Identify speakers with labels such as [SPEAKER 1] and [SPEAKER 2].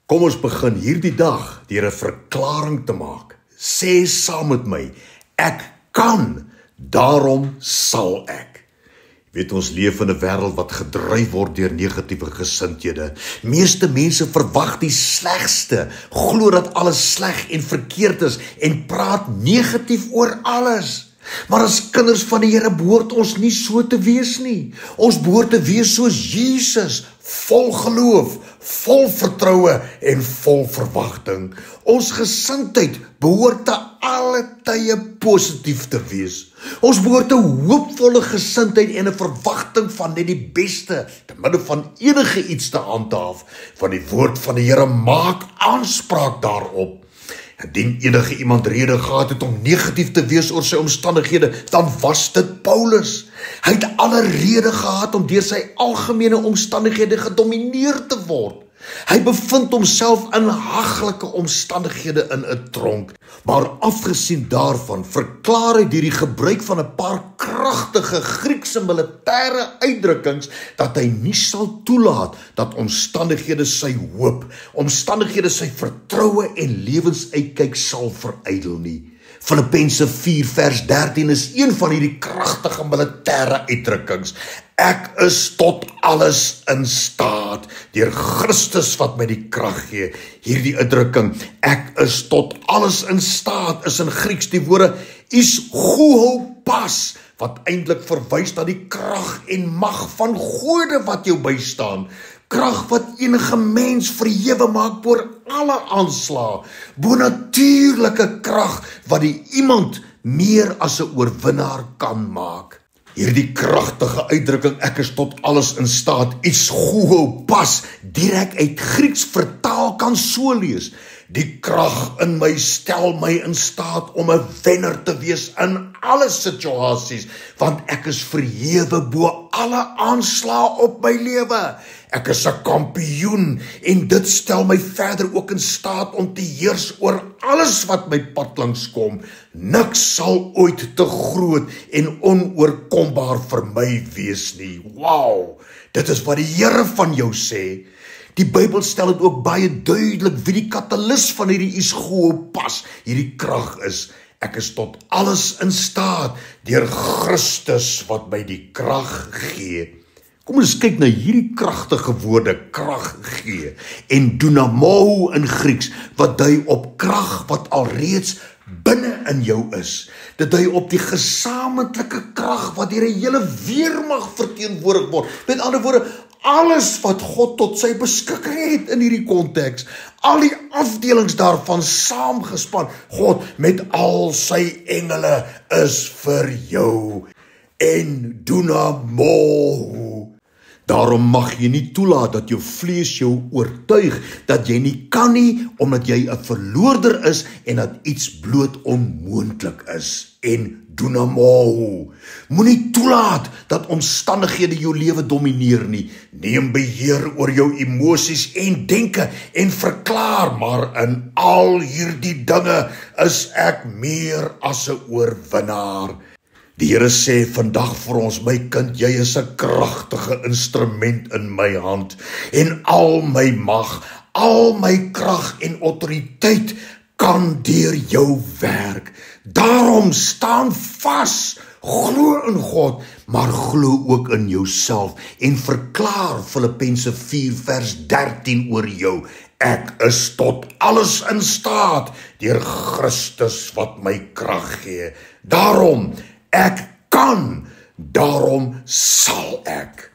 [SPEAKER 1] Kom ons begin hierdie dag deur 'n verklaring te maak. Sê saam met my, ek kan, daarom sal ek. Weet ons leef in 'n wêreld wat gedryf word deur negatiewe gesindhede. Meeste mense verwag die slegste, glo dat alles sleg en verkeerd is en praat negatief oor alles. Maar as kinders van die Here behoort ons nie so te wees nie. Ons behoort te wees soos Jesus, vol geloof, vol vertroue en vol verwagting. Ons gesindheid behoort te alle tye positief te wees. Ons behoort 'n hoopvolle gesindheid en 'n verwagting van net die beste te midde van enige iets te handhaaf, want die woord van die Here maak aanspraak daarop. Indien enige iemand rede gehad het om negatief te wees oor sy omstandighede, dan was dit Paulus. Hy het alle rede gehad om deur sy algemene omstandighede gedomeineer te word. Hy bevind homself in haglike omstandighede in 'n tronk, maar afgesien daarvan verklaar hy deur die gebruik van 'n paar kragtige Griekse militêre uitdrukkings dat hy nie sal toelaat dat omstandighede sy hoop, omstandighede sy vertroue en lewensuitkyk sal verydel nie. Filippense 4 vers 13 is een van hierdie kragtige militêre uitdrukkings. Ek is tot alles in staat deur Christus wat my die krag gee. Hierdie uitdrukking, ek is tot alles in staat, is in Grieks die woorde is wat eintlik verwys na die krag en mag van Gode wat jou bystaan. Krag wat enige mens verhewe maak bo alle aanslae. Bonatuurlike krag wat die iemand meer as 'n oorwinnaar kan maak. Hierdie kragtige uitdrukking, ek is tot alles in staat, direk uit Grieks vertaal kan so lees. Die krag in my stel my in staat om 'n wenner te wees in alle situasies, want ek is verhewe bo alle aanslae op my lewe. Ek is 'n kampioen en dit stel my verder ook in staat om te heers oor alles wat my pad langs kom. Niks sal ooit te groot en onoorkombaar vir my wees nie. Wow, dit is wat die Here van jou sê. Die Bybel stel dit ook baie duidelik wie die katalis van hierdie hierdie krag is. Ek is tot alles in staat deur Christus wat my die krag gee. Kom ons kyk na hierdie kragtige woorde, krag gee en dynamo in Grieks, wat dui op krag wat alreeds binne in jou is. Dit dui op die gesamentlike krag wat deur 'n hele weermag verteenwoordig word. Met ander woorde, alles wat God tot sy beskikking het in hierdie konteks, al die afdelings daarvan saamgespan, God met al sy engele is vir jou. En dynamo. Daarom mag jy nie toelaat dat jou vlees jou oortuig dat jy nie kan nie, omdat jy 'n verloorder is en dat iets bloot onmoontlik is. En dynamo. Moenie toelaat dat omstandighede jou lewe domineer nie. Neem beheer oor jou emosies en denke en verklaar, maar in al hierdie dinge is ek meer as 'n oorwinnaar. Die Here sê vandag vir ons, my kind, jy is 'n kragtige instrument in my hand en al my mag, al my krag en autoriteit kan deur jou werk. Daarom staan vas, glo in God, maar glo ook in jouself en verklaar Filippense 4 vers 13 oor jou. Ek is tot alles in staat deur Christus wat my krag gee. Daarom, ek kan, daarom sal ek.